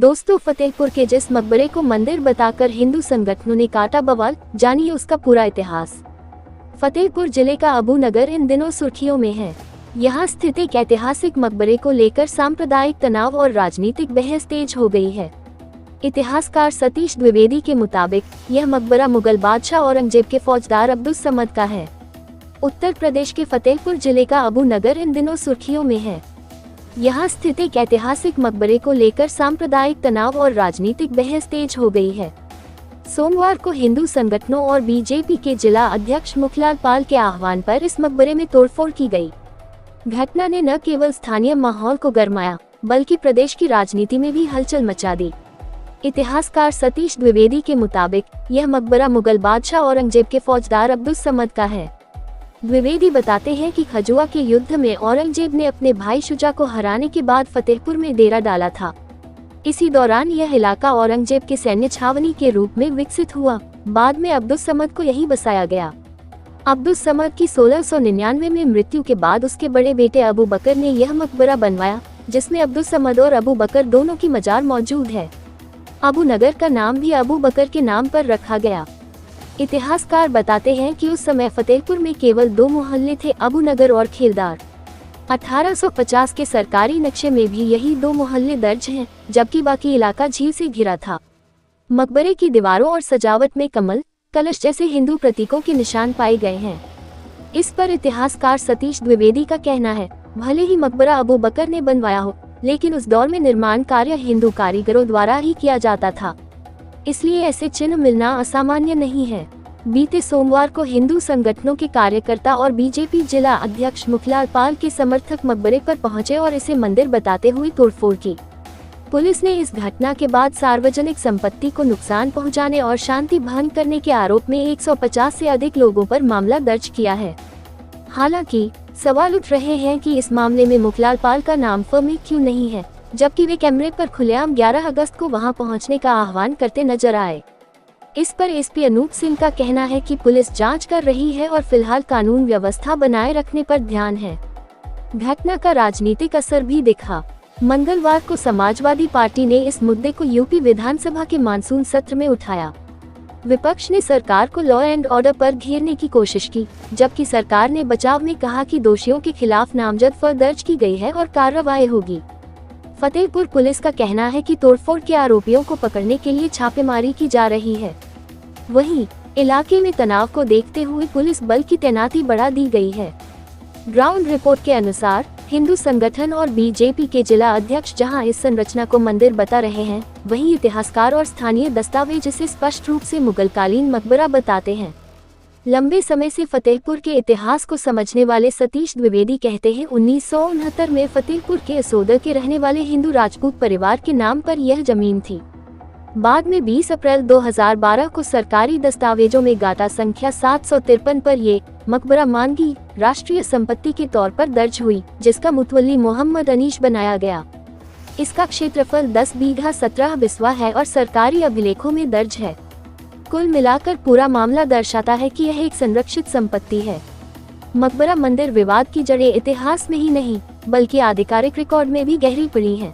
दोस्तों, फतेहपुर के जिस मकबरे को मंदिर बताकर हिंदू संगठनों ने काटा बवाल, जानिए उसका पूरा इतिहास। फतेहपुर जिले का अबू नगर इन दिनों सुर्खियों में है। यहाँ स्थित एक ऐतिहासिक मकबरे को लेकर सांप्रदायिक तनाव और राजनीतिक बहस तेज हो गई है। इतिहासकार सतीश द्विवेदी के मुताबिक यह मकबरा मुगल बादशाह औरंगजेब के फौजदार अब्दुस समद का है। उत्तर प्रदेश के फतेहपुर जिले का अबू नगर इन दिनों सुर्खियों में है। यहाँ स्थित एक ऐतिहासिक मकबरे को लेकर सांप्रदायिक तनाव और राजनीतिक बहस तेज हो गई है। सोमवार को हिंदू संगठनों और बीजेपी के जिला अध्यक्ष मुखलाल पाल के आह्वान पर इस मकबरे में तोड़फोड़ की गई। घटना ने न केवल स्थानीय माहौल को गरमाया, बल्कि प्रदेश की राजनीति में भी हलचल मचा दी। इतिहासकार सतीश द्विवेदी के मुताबिक यह मकबरा मुगल बादशाह औरंगजेब के फौजदार अब्दुस समद का है। द्विवेदी बताते हैं कि खजुआ के युद्ध में औरंगजेब ने अपने भाई शुजा को हराने के बाद फतेहपुर में डेरा डाला था। इसी दौरान यह इलाका औरंगजेब के सैन्य छावनी के रूप में विकसित हुआ। बाद में अब्दुस समद को यही बसाया गया। अब्दुस समद की 1699 में मृत्यु के बाद उसके बड़े बेटे अबू बकर ने यह मकबरा बनवाया, जिसमें अब्दुस समद और अबू बकर दोनों की मजार मौजूद है। अबू नगर का नाम भी अबू बकर के नाम पर रखा गया। इतिहासकार बताते हैं कि उस समय फतेहपुर में केवल 2 मोहल्ले थे, अबू नगर और खेलदार। 1850 के सरकारी नक्शे में भी यही 2 मोहल्ले दर्ज हैं, जबकि बाकी इलाका झील से घिरा था। मकबरे की दीवारों और सजावट में कमल, कलश जैसे हिंदू प्रतीकों के निशान पाए गए हैं। इस पर इतिहासकार सतीश द्विवेदी का कहना है, भले ही मकबरा अबू बकर ने बनवाया हो, लेकिन उस दौर में निर्माण कार्य हिंदू कारीगरों द्वारा ही किया जाता था, इसलिए ऐसे चिन्ह मिलना असामान्य नहीं है। बीते सोमवार को हिंदू संगठनों के कार्यकर्ता और बीजेपी जिला अध्यक्ष मुखलाल पाल के समर्थक मकबरे पर पहुंचे और इसे मंदिर बताते हुए तोड़फोड़ की। पुलिस ने इस घटना के बाद सार्वजनिक संपत्ति को नुकसान पहुंचाने और शांति भंग करने के आरोप में 150 से अधिक लोगों पर मामला दर्ज किया है। हालांकि सवाल उठ रहे हैं कि इस मामले में मुखलाल पाल का नाम फर्म क्यों नहीं है, जबकि वे कैमरे पर खुलेआम 11 अगस्त को वहां पहुंचने का आह्वान करते नजर आए। इस पर एसपी अनूप सिंह का कहना है कि पुलिस जांच कर रही है और फिलहाल कानून व्यवस्था बनाए रखने पर ध्यान है। घटना का राजनीतिक असर भी दिखा। मंगलवार को समाजवादी पार्टी ने इस मुद्दे को यूपी विधानसभा के मानसून सत्र में उठाया। विपक्ष ने सरकार को लॉ एंड ऑर्डर पर घेरने की कोशिश की, जबकि सरकार ने बचाव में कहा कि दोषियों के खिलाफ नामजद फर्द दर्ज की गई है और कार्रवाई होगी। फतेहपुर पुलिस का कहना है कि तोड़फोड़ के आरोपियों को पकड़ने के लिए छापेमारी की जा रही है। वहीं इलाके में तनाव को देखते हुए पुलिस बल की तैनाती बढ़ा दी गई है। ग्राउंड रिपोर्ट के अनुसार हिंदू संगठन और बीजेपी के जिला अध्यक्ष जहां इस संरचना को मंदिर बता रहे हैं, वहीं इतिहासकार और स्थानीय दस्तावेज इसे स्पष्ट रूप से मुगलकालीन मकबरा बताते हैं। लंबे समय से फतेहपुर के इतिहास को समझने वाले सतीश द्विवेदी कहते हैं, 1969 में फतेहपुर के असोदर के रहने वाले हिंदू राजपूत परिवार के नाम पर यह जमीन थी। बाद में 20 अप्रैल 2012 को सरकारी दस्तावेजों में गाटा संख्या 753 पर ये मकबरा मानगी राष्ट्रीय संपत्ति के तौर पर दर्ज हुई, जिसका मुतवल्ली मोहम्मद अनीश बनाया गया। इसका क्षेत्रफल 10 बीघा 17 बिस्वा है और सरकारी अभिलेखों में दर्ज है। कुल मिलाकर पूरा मामला दर्शाता है कि यह एक संरक्षित संपत्ति है। मकबरा मंदिर विवाद की जड़ें इतिहास में ही नहीं, बल्कि आधिकारिक रिकॉर्ड में भी गहरी पड़ी हैं।